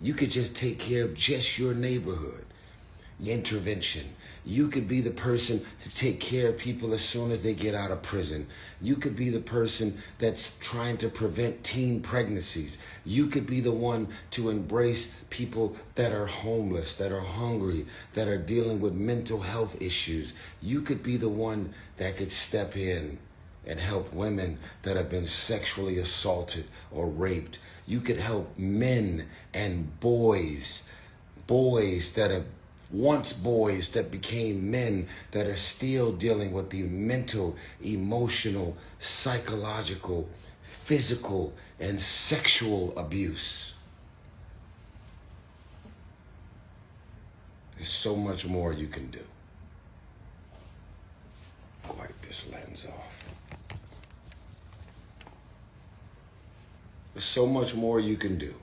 You could just take care of just your neighborhood. Intervention. You could be the person to take care of people as soon as they get out of prison. You could be the person that's trying to prevent teen pregnancies. You could be the one to embrace people that are homeless, that are hungry, that are dealing with mental health issues. You could be the one that could step in and help women that have been sexually assaulted or raped. You could help men and boys that have once boys that became men that are still dealing with the mental, emotional, psychological, physical, and sexual abuse. There's so much more you can do. Wipe this lens off. There's so much more you can do.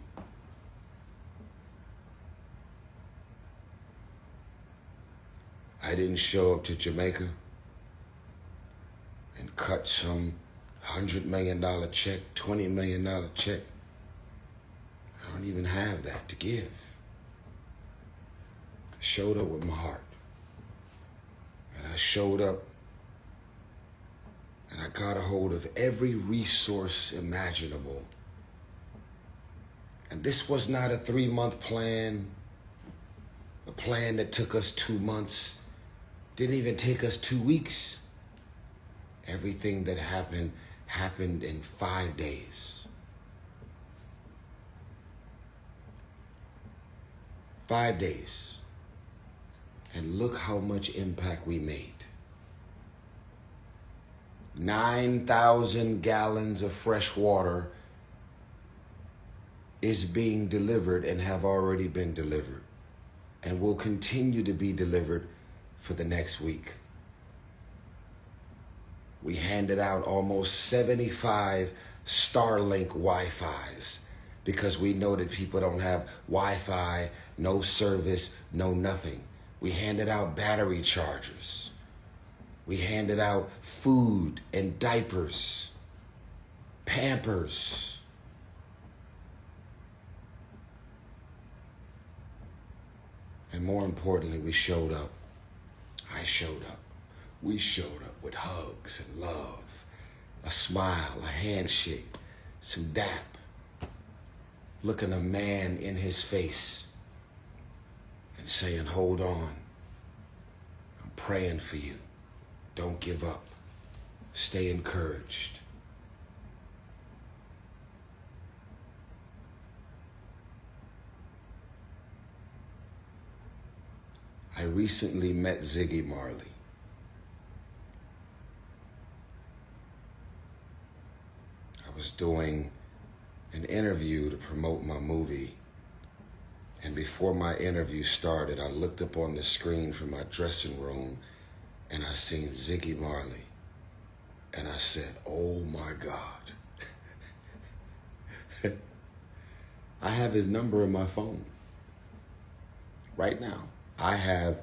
I didn't show up to Jamaica and cut some $100 million check, $20 million check. I don't even have that to give. I showed up with my heart. And I showed up and I got a hold of every resource imaginable. And this was not a 3-month plan, a plan that took us 2 months. Didn't even take us 2 weeks. Everything that happened in 5 days. 5 days. And look how much impact we made. 9,000 gallons of fresh water is being delivered and have already been delivered and will continue to be delivered for the next week. We handed out almost 75 Starlink Wi-Fis because we know that people don't have Wi-Fi, no service, no nothing. We handed out battery chargers. We handed out food and diapers, Pampers. And more importantly, we showed up. I showed up. We showed up with hugs and love, a smile, a handshake, some dap, looking a man in his face and saying, hold on. I'm praying for you. Don't give up. Stay encouraged. I recently met Ziggy Marley. I was doing an interview to promote my movie, and before my interview started, I looked up on the screen from my dressing room and I seen Ziggy Marley, and I said, oh my God. I have his number in my phone right now. I have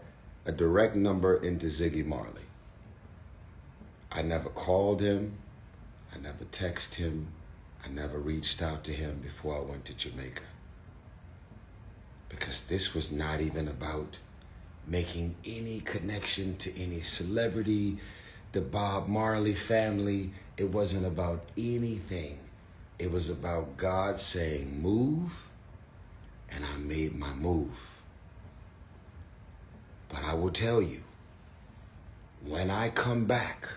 a direct number into Ziggy Marley. I never called him. I never texted him. I never reached out to him before I went to Jamaica. Because this was not even about making any connection to any celebrity, the Bob Marley family. It wasn't about anything. It was about God saying, move, and I made my move. But I will tell you, when I come back,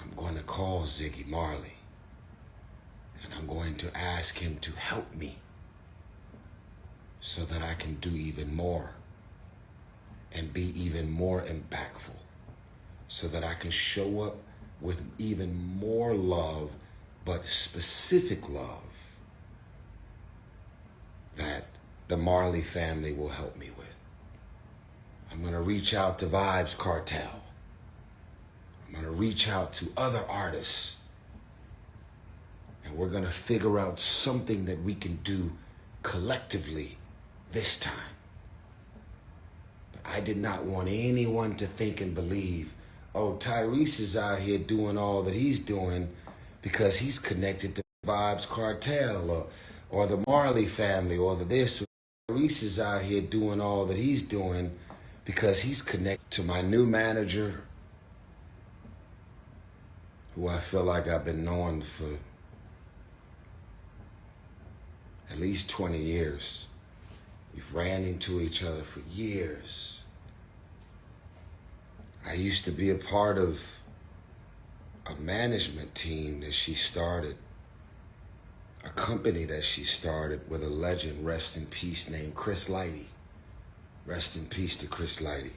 I'm going to call Ziggy Marley, and I'm going to ask him to help me so that I can do even more and be even more impactful, so that I can show up with even more love, but specific love that the Marley family will help me with. I'm going to reach out to Vybz Kartel. I'm going to reach out to other artists, and we're going to figure out something that we can do collectively this time. But I did not want anyone to think and believe, oh, Tyrese is out here doing all that he's doing because he's connected to Vybz Kartel, or the Marley family, or the this. Tyrese is out here doing all that he's doing because he's connected to my new manager, who I feel like I've been knowing for at least 20 years. We've ran into each other for years. I used to be a part of a management team that she started, a company that she started with a legend, rest in peace, named Chris Lighty. Rest in peace to Chris Lighty.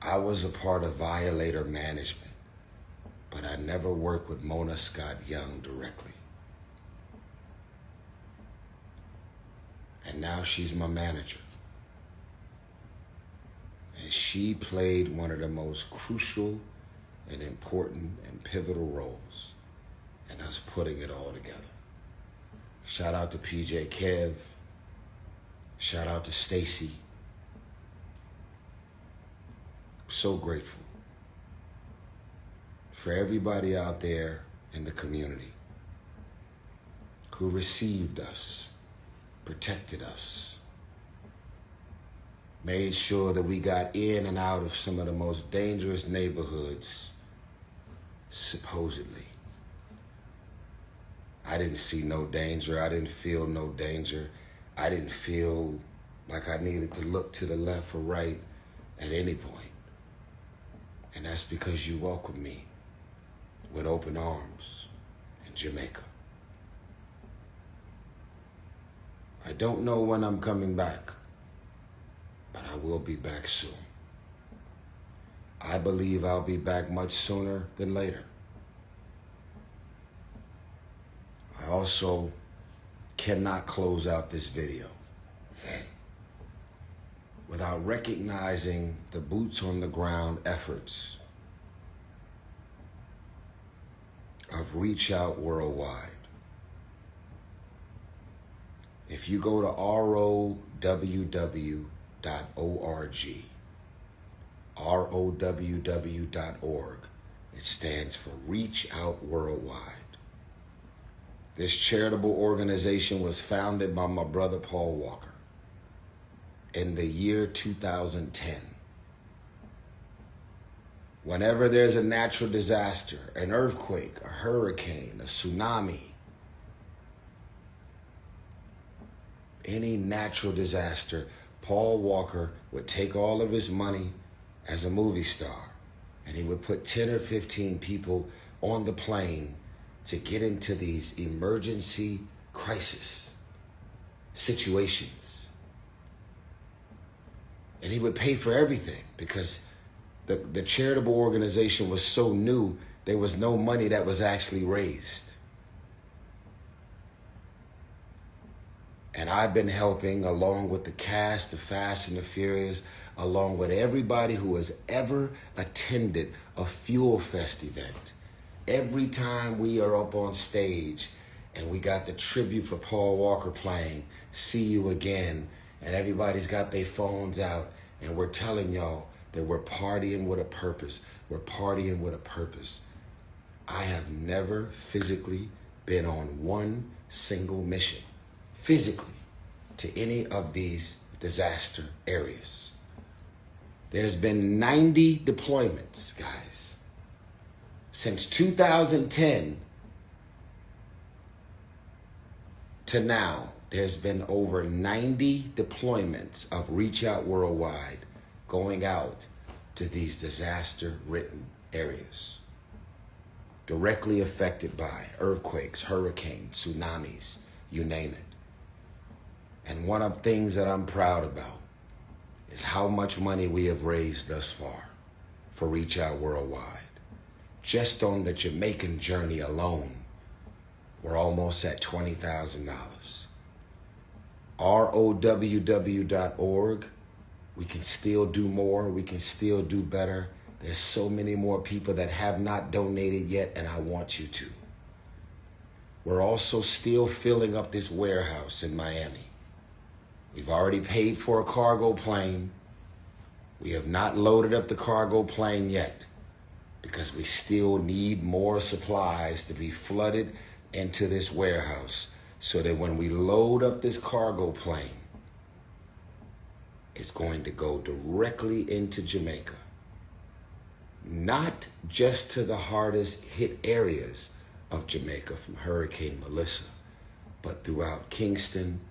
I was a part of Violator Management, but I never worked with Mona Scott Young directly. And now she's my manager. And she played one of the most crucial and important and pivotal roles in us putting it all together. Shout out to PJ Kev. Shout out to Stacy. So grateful for everybody out there in the community who received us, protected us, made sure that we got in and out of some of the most dangerous neighborhoods, supposedly. I didn't see no danger. I didn't feel no danger. I didn't feel like I needed to look to the left or right at any point. And that's because you welcomed me with open arms in Jamaica. I don't know when I'm coming back, but I will be back soon. I believe I'll be back much sooner than later. I also cannot close out this video without recognizing the boots on the ground efforts of Reach Out Worldwide. If you go to ROWW.org, ROWW.org, it stands for Reach Out Worldwide. This charitable organization was founded by my brother Paul Walker in the year 2010. Whenever there's a natural disaster, an earthquake, a hurricane, a tsunami, any natural disaster, Paul Walker would take all of his money as a movie star and he would put 10 or 15 people on the plane to get into these emergency crisis situations. And he would pay for everything because the charitable organization was so new, there was no money that was actually raised. And I've been helping, along with the cast of Fast and the Furious, along with everybody who has ever attended a Fuel Fest event. Every time we are up on stage and we got the tribute for Paul Walker playing, See You Again, and everybody's got their phones out and we're telling y'all that we're partying with a purpose. We're partying with a purpose. I have never physically been on one single mission, physically, to any of these disaster areas. There's been 90 deployments, guys. Since 2010 to now, there's been over 90 deployments of Reach Out Worldwide going out to these disaster-ridden areas, directly affected by earthquakes, hurricanes, tsunamis, you name it. And one of the things that I'm proud about is how much money we have raised thus far for Reach Out Worldwide. Just on the Jamaican journey alone, we're almost at $20,000. ROWW.org, we can still do more, we can still do better. There's so many more people that have not donated yet, and I want you to. We're also still filling up this warehouse in Miami. We've already paid for a cargo plane. We have not loaded up the cargo plane yet because we still need more supplies to be flooded into this warehouse so that when we load up this cargo plane, it's going to go directly into Jamaica. Not just to the hardest hit areas of Jamaica from Hurricane Melissa, but throughout Kingston,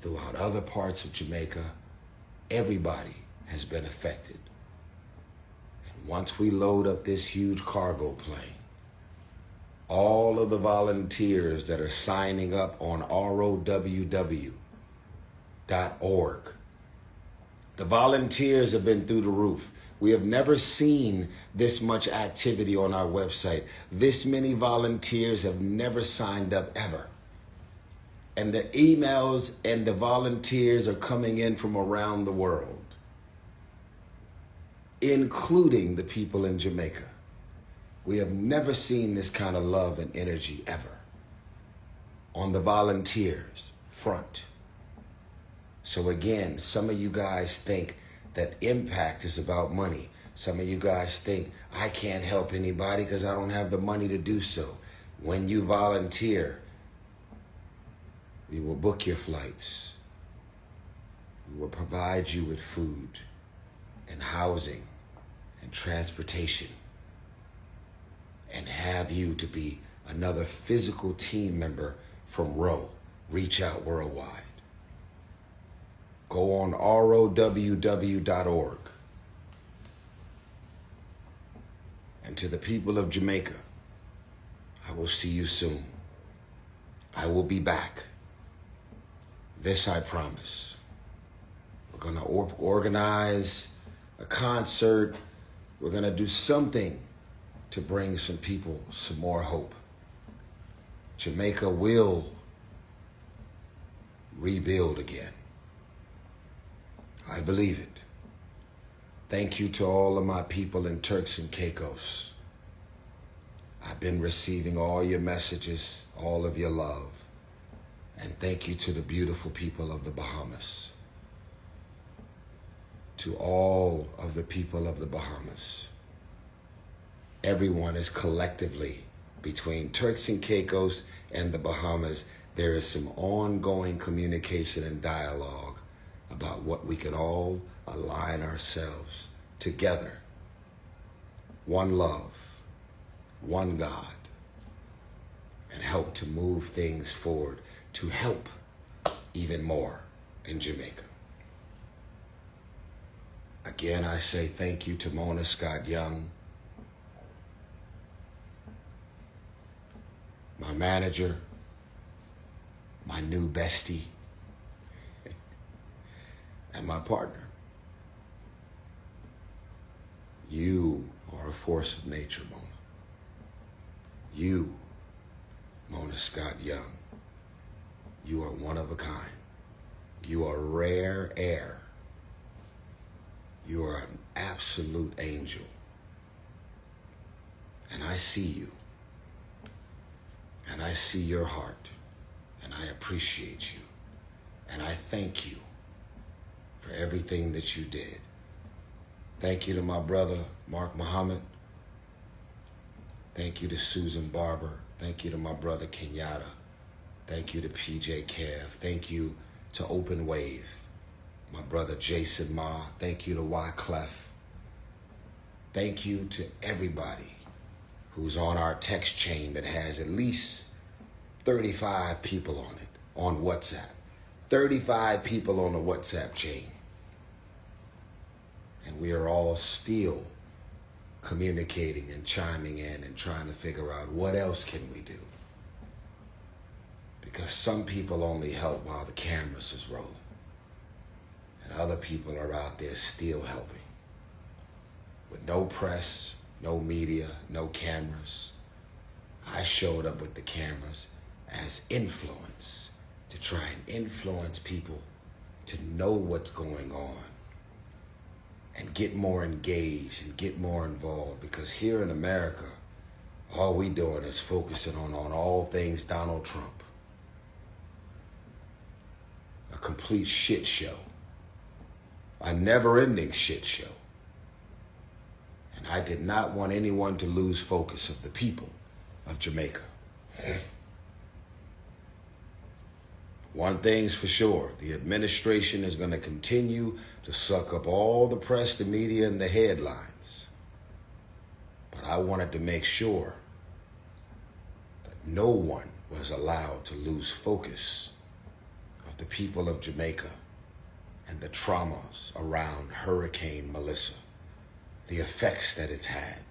throughout other parts of Jamaica. Everybody has been affected. And once we load up this huge cargo plane, all of the volunteers that are signing up on ROWW.org, the volunteers have been through the roof. We have never seen this much activity on our website. This many volunteers have never signed up ever. And the emails and the volunteers are coming in from around the world, including the people in Jamaica. We have never seen this kind of love and energy ever on the volunteers front. So again, some of you guys think that impact is about money. Some of you guys think I can't help anybody because I don't have the money to do so. When you volunteer, we will book your flights. We will provide you with food and housing and transportation and have you to be another physical team member from ROW, Reach Out Worldwide. Go on ROWW.org. And to the people of Jamaica, I will see you soon. I will be back. This I promise. We're going to organize a concert. We're going to do something to bring some people some more hope. Jamaica will rebuild again. I believe it. Thank you to all of my people in Turks and Caicos. I've been receiving all your messages, all of your love. And thank you to the beautiful people of the Bahamas. To all of the people of the Bahamas. Everyone is collectively, between Turks and Caicos and the Bahamas, there is some ongoing communication and dialogue about what we could all align ourselves together. One love, one God, and help to move things forward to help even more in Jamaica. Again, I say thank you to Mona Scott Young, my manager, my new bestie, and my partner. You are a force of nature, Mona. You, Mona Scott Young, you are one of a kind. You are rare air. You are an absolute angel. And I see you. And I see your heart. And I appreciate you. And I thank you for everything that you did. Thank you to my brother, Mark Muhammad. Thank you to Susan Barber. Thank you to my brother, Kenyatta. Thank you to PJ Kev. Thank you to Open Wave. My brother, Jason Ma. Thank you to Wyclef. Thank you to everybody who's on our text chain that has at least 35 people on it, on WhatsApp. 35 people on the WhatsApp chain. And we are all still communicating and chiming in and trying to figure out what else can we do. Because some people only help while the cameras is rolling. And other people are out there still helping. With no press, no media, no cameras. I showed up with the cameras as influence, to try and influence people to know what's going on and get more engaged and get more involved. Because here in America, all we doing is focusing on all things Donald Trump. A complete shit show. A never-ending shit show. And I did not want anyone to lose focus of the people of Jamaica. One thing's for sure, the administration is going to continue to suck up all the press, the media, and the headlines. But I wanted to make sure that no one was allowed to lose focus of the people of Jamaica and the traumas around Hurricane Melissa, the effects that it's had.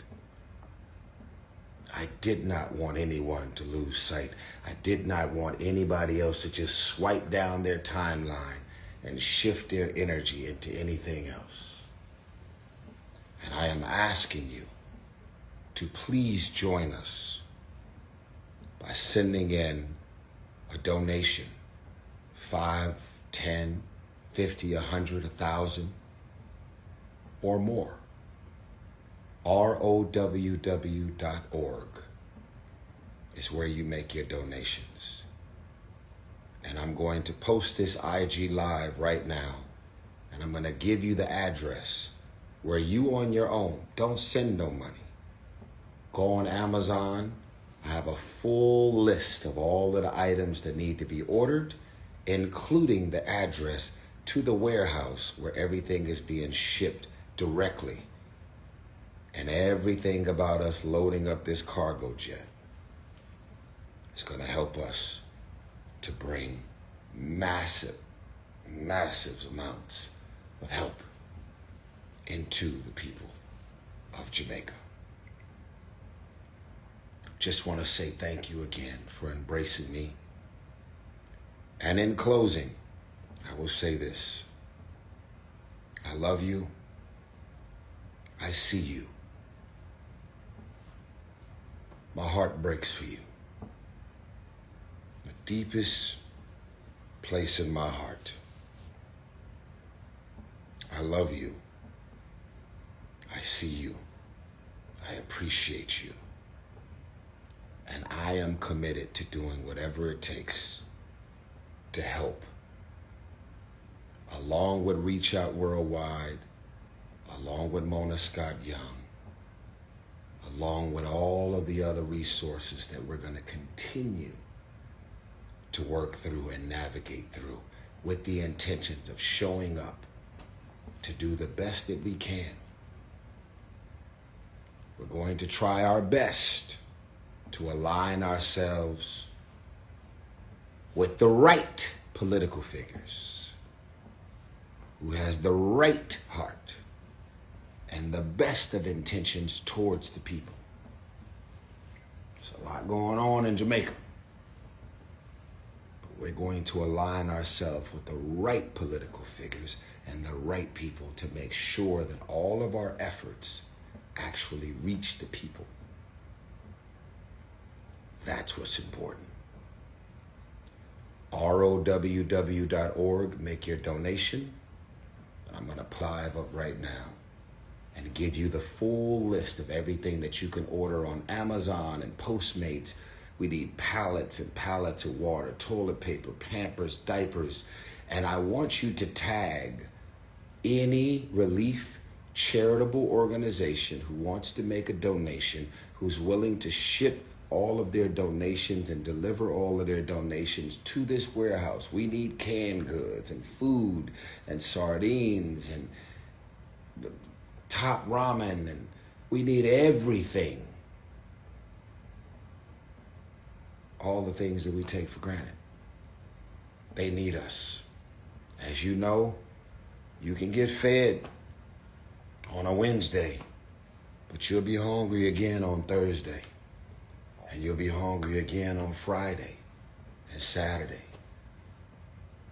I did not want anyone to lose sight. I did not want anybody else to just swipe down their timeline and shift their energy into anything else. And I am asking you to please join us by sending in a donation, 5, 10, 50, 100, 1,000, or more. ROWW.org is where you make your donations. And I'm going to post this IG Live right now. And I'm going to give you the address where you on your own, don't send no money. Go on Amazon. I have a full list of all of the items that need to be ordered, including the address to the warehouse where everything is being shipped directly. And everything about us loading up this cargo jet is going to help us to bring massive amounts of help into the people of Jamaica. Just want to say thank you again for embracing me. And in closing, I will say this. I love you. I see you. My heart breaks for you. The deepest place in my heart. I love you. I see you. I appreciate you. And I am committed to doing whatever it takes to help. Along with Reach Out Worldwide, along with Mona Scott Young, along with all of the other resources that we're going to continue to work through and navigate through with the intentions of showing up to do the best that we can. We're going to try our best to align ourselves with the right political figures who has the right heart and the best of intentions towards the people. There's a lot going on in Jamaica. But we're going to align ourselves with the right political figures and the right people to make sure that all of our efforts actually reach the people. That's what's important. ROWW.org, make your donation. I'm going to apply up right now and give you the full list of everything that you can order on Amazon and Postmates. We need pallets and pallets of water, toilet paper, Pampers, diapers. And I want you to tag any relief charitable organization who wants to make a donation, who's willing to ship all of their donations and deliver all of their donations to this warehouse. We need canned goods and food and sardines and top ramen, and we need everything. All the things that we take for granted. They need us. As you know, you can get fed on a Wednesday, but you'll be hungry again on Thursday. And you'll be hungry again on Friday and Saturday.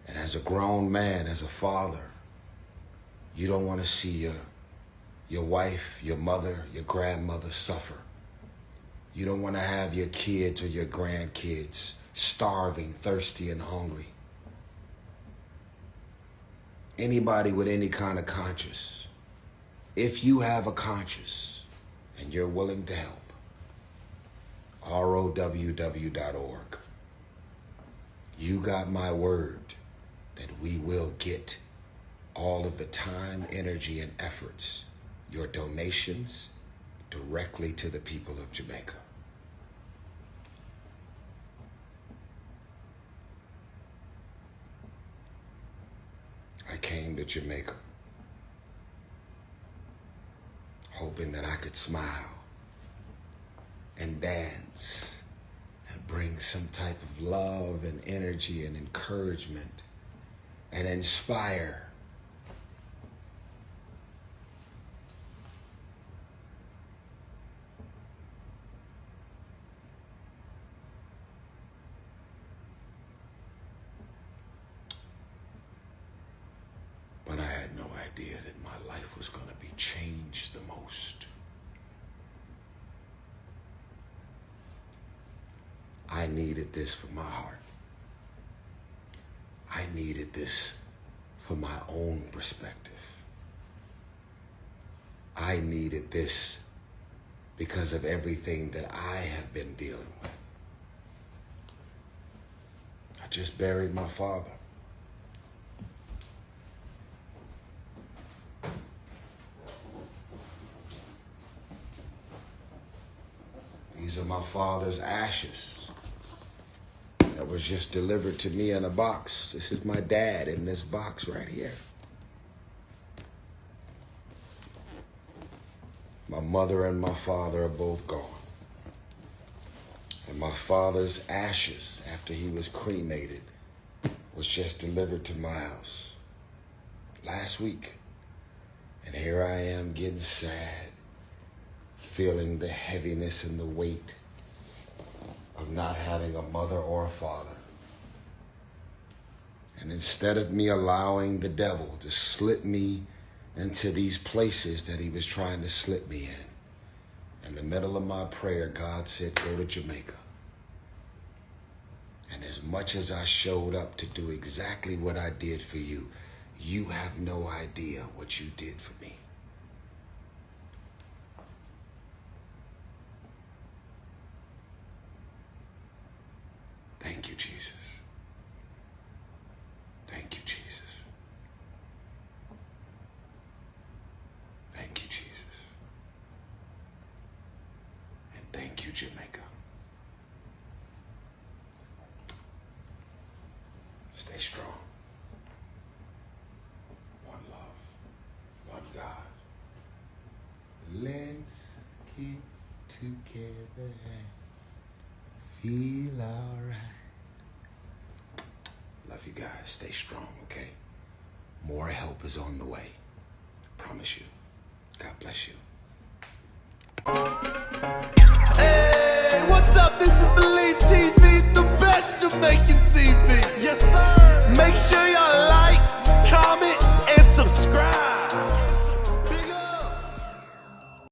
And as a grown man, as a father, you don't want to see your wife, your mother, your grandmother suffer. You don't want to have your kids or your grandkids starving, thirsty, and hungry. Anybody with any kind of conscience, if you have a conscience and you're willing to help, ROWW.org. You got my word that we will get all of the time, energy, and efforts, your donations, directly to the people of Jamaica. I came to Jamaica hoping that I could smile and dance and bring some type of love and energy and encouragement and inspire. But I had no idea that my life was going to be changed the most. I needed this for my heart. I needed this for my own perspective. I needed this because of everything that I have been dealing with. I just buried my father. These are my father's ashes that was just delivered to me in a box. This is my dad in this box right here. My mother and my father are both gone. And my father's ashes, after he was cremated, was just delivered to my house last week. And here I am getting sad, feeling the heaviness and the weight of not having a mother or a father. And instead of me allowing the devil to slip me into these places that he was trying to slip me in the middle of my prayer, God said, go to Jamaica. And as much as I showed up to do exactly what I did for you, you have no idea what you did for me. Thank you, Jesus. Thank you, Jesus. Thank you, Jesus. And thank you, Jamaica. Stay strong. One love. One God. Let's get together and feel alright. Love you guys. Stay strong, okay? More help is on the way. Promise you. God bless you. Hey, what's up? This is Believe TV, the best Jamaican TV. Yes, sir. Make sure y'all like